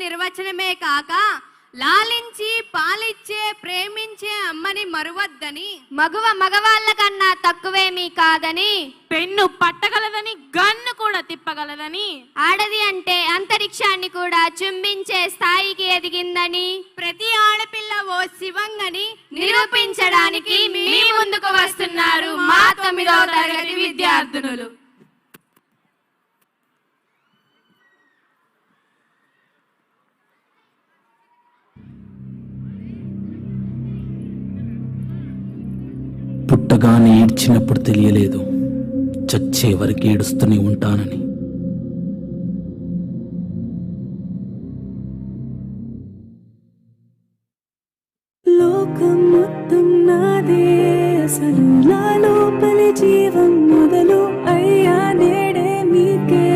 నిర్వచనమే కాక లాలించి పాలిచ్చే ప్రేమించే అమ్మని మరువద్దని, మగువ మగవాళ్ళ కన్నా తక్కువేమీ కాదని, పెన్ను పట్టగలదని గన్ను కూడా తిప్పగలదని, ఆడది అంటే అంతరిక్షాన్ని కూడా చుంబించే స్థాయికి ఎదిగిందని, ప్రతి ఆడపిల్ల ఓ శివంగని నిరూపించడానికి మీ ముందుకు వస్తున్నారు మా 9వ తరగతి విద్యార్థినులు. పుట్టగానే ఏడ్చినప్పుడు తెలియలేదు చచ్చే వరకు ఏడుస్తూనే ఉంటానని. లోకం మొత్తం నాదే, అసలు నా లోపలి జీవం మొదలు అయ్యా నేడే మీకే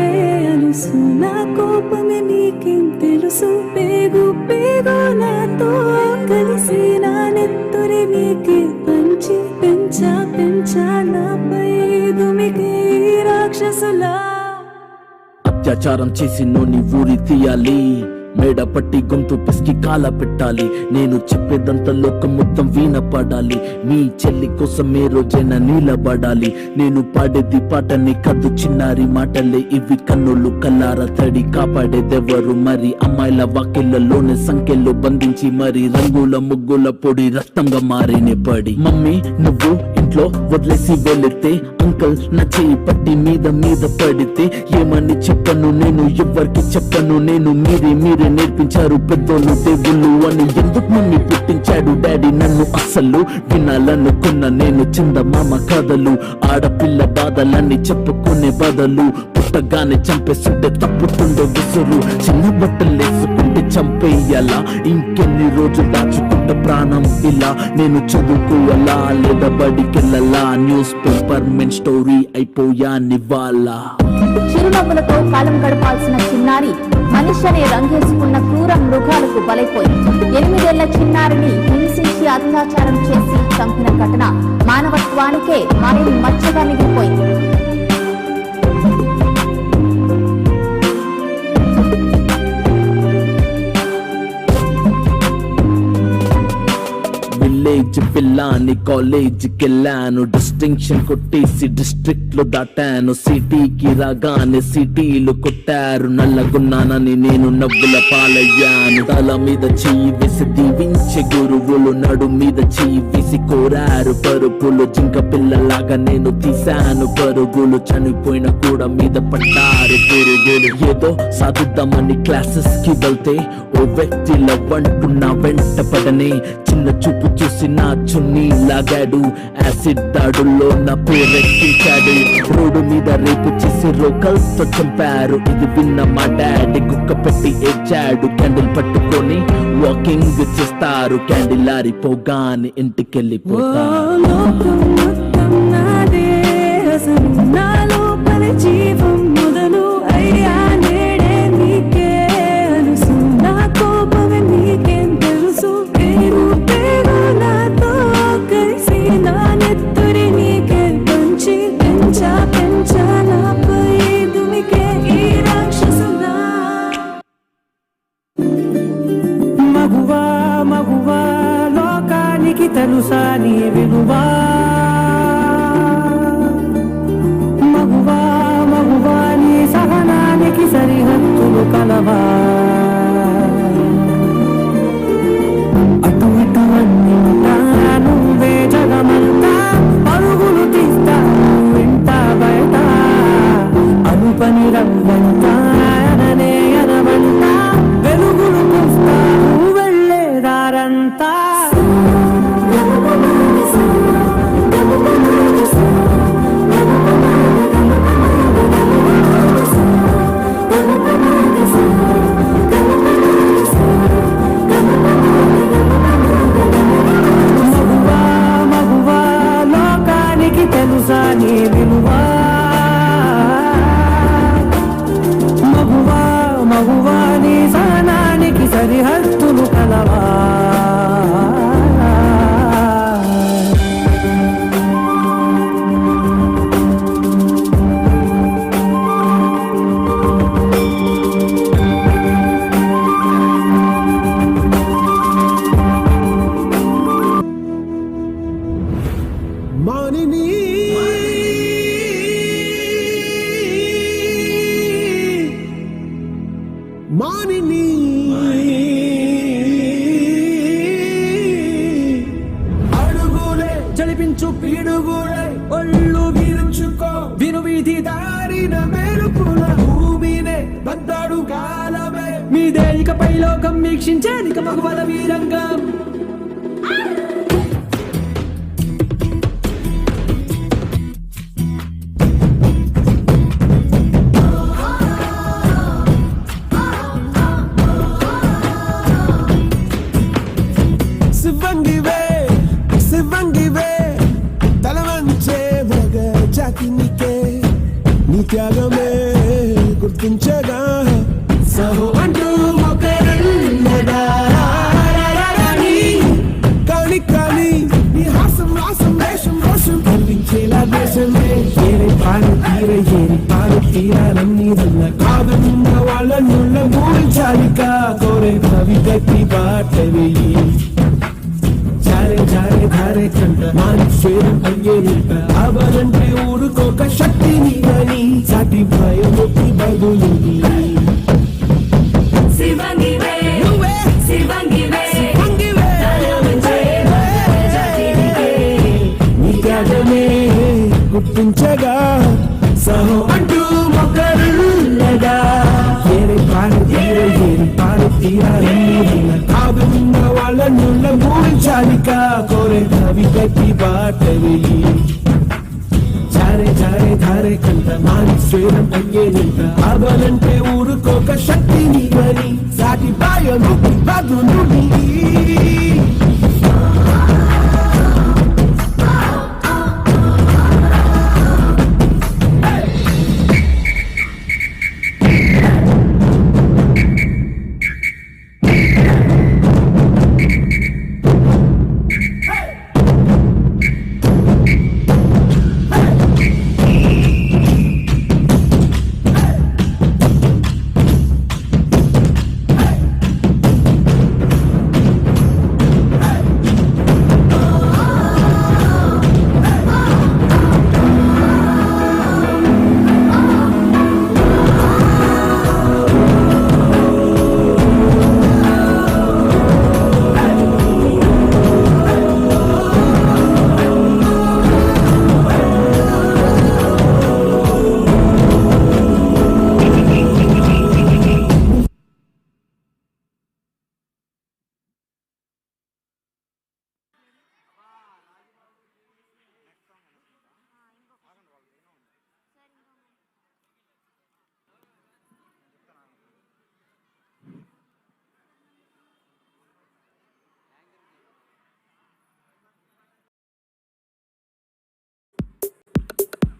అలుసు, నా కోపమే నీకేం తెలుసు, పేగు పేగు నాతో కలిసి నా నెత్తురి మీకే పంచి పెంచా నాపై దుమికి రాక్షసులా. అత్యాచారం చేసి నోని ఊరి తీయాలి, మేడ పట్టి గొంతు పిసికి కాల పెట్టాలి, నేను చెప్పేదంతా లోకం మొత్తం వీణ పడాలి, మీ చెల్లి కోసం ఏ రోజైనా నిలబడాలి, నేను పాడేది పాటని కద్దు చిన్నారి మాటలే ఇవి, కన్నులు కల్లార తడి కాపాడేదెవరు మరి, అమ్మాయిల వాకిళ్లలోనే సంఖ్యలో బంధించి మరి రంగుల ముగ్గుల పొడి రక్తంగా మారినే పడి, మమ్మీ నువ్వు ఇంట్లో వదిలేసి వెళితే, అంకల్ నా చేయి పట్టి మీద పడితే, ఏమని చెప్పను నేను ఎవ్వరికి చెప్పను నేను, మీరే నేర్పించారు పెద్దోళ్ళు దేవుళ్ళు అని, ఎందుకు మమ్మీ పుట్టించాడు డాడీ నన్ను, అసలు వినాలనుకున్న నేను చందమామ కథలు, ఆడపిల్ల బాధలన్నీ చెప్పుకునే బదులు, పుట్టగానే చంపేస్తుంటే తప్పుతుండే విసురు, చిన్న బట్టలు వేసుకుంటే చంపేయాలా, ఇంకెన్ని రోజులు దాచుకుంట ప్రాణం ఇలా, నేను చదువుకోవాలా లేదా బడికెళ్ళాలా, న్యూస్ పేపర్ మెన్ స్టోరీ అయిపోయా నివాళ. చిరునవ్వులతో కాలం గడపాల్సిన చిన్నారి మనిషిని రంగేసుకున్న క్రూర మృగాలకు బలైపోయింది. 8 ఏళ్ల చిన్నారిని హింసించి అత్యాచారం చేసి చంపిన ఘటన మానవత్వానికే మాయని మచ్చగా మిగిలిపోయింది. విలేజ్ పిల్లాని కాలేజీకి వెళ్ళాను, డిస్టింక్షన్ కొట్టేసి డిస్ట్రిక్ట్ లో దాటాను, సిటీకి రాగానే సిటీలు కొట్టారు, నల్లగున్నానని నేను నవ్వుల పాలయ్యాను, తల మీద చెయ్యి వేసి దీవించే గురువులు, నడు మీద చెయ్యి వేసి కోరారు పరుపులు, జింక పిల్లలాగా నేను తీశాను పరుగులు, చనిపోయిన కూడా మీద పడ్డారు పురుగులు, ఏదో సాధిద్దామని క్లాసెస్ కి వెళ్తే ఓ వ్యక్తి లవ్వంటూ నా వెంట పడనే, చిన్న చూపు చూసి నా చున్నీ లాగాడు, యాసిడ్ దాడుల్లో నా పేరెక్కించాడు, రోడ్డు మీద రేపు చేసి రోకల్తో చంపారు, ఇది విన్న మా డాడీ కుక్క పెట్టి ఏడ్చాడు, క్యాండిల్ పట్టుకొని వాకింగ్ చేస్తారు, క్యాండిల్ ఆరిపోగానే ఇంటికెళ్ళిపోతారు. జీవం మొదలు అయ్యా నేడే నీకే అలుసు, నా కోపమే నీకేం తెలుసు, పేరు పేరు నాతో కలిసి నా నెత్తురి నీకే పంచి పెంచా నాపై దుమికే ఈ రాక్షసులా. మగువా మగువా లోకానికి తెలుసా నీ విలువా, మగువా మగువా నీ సహనానికి సరిహద్దులు కలవా, అటు ఇటు అన్నింటా నువ్వే జగమంతా, పరుగులు తీస్తా ఇంట బయట, అనుపని రవ్వంట అననే అనవంట, వెలుగులు చూస్తా వెళ్ళేదారంతా. మగువా మగువా లోకానికి తెలుసా నీ విలువా, మానిని అడుగులే జడిపించు పీడుగులే ఒళ్ళు విరుచుకో వినువీధి దారిన మెరుపుల భూమినే బద్దాడు కాలమే మీదే ఇకపై లోకం వీక్షించే నిక మగవల వీరంగం శివంగివే తలవంచే మగ జాతినికే నీ త్యాగమే గుర్తించగా సహో అంటూ ఒకరున్నదా కాని కాని నీ హాసం రాసం వేషం రోషం కనిపించేలా దేశమే ఏరి పాలు తీరాలన్నీ వల్ల కాదన్న వాళ్ళ నుళ్ళ మూల్చాలిక కోరే కవి గట్టి బాట వెయ్యి జారే ధారే కంట మానుషేరం అయ్యేంట అవనంటే ఊరుకోక శక్తిని అని సాటి భయముక్తి బదులు శివంగివే శివంగివే నీ త్యాగమే గుర్తించగా సహో అంటూ మొక్కరుల్లగా ఏరి పాలు తీరాలన్నీ కాదున్న వాళ్ళ నుళ్ళ మూల్చాలిక కోరే కవి గట్టి బాట వెళ్ళి జారే ధారే కంట మానుషేరం అయ్యేంట అవనంటే ఊరుకోక శక్తిని అని సాటి భయముక్తి బదులు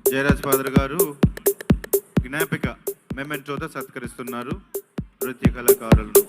జయరాజ్ ఫాదర్ గారు జ్ఞాపిక మెమెంటోతో సత్కరిస్తున్నారు నృత్య కళాకారులను.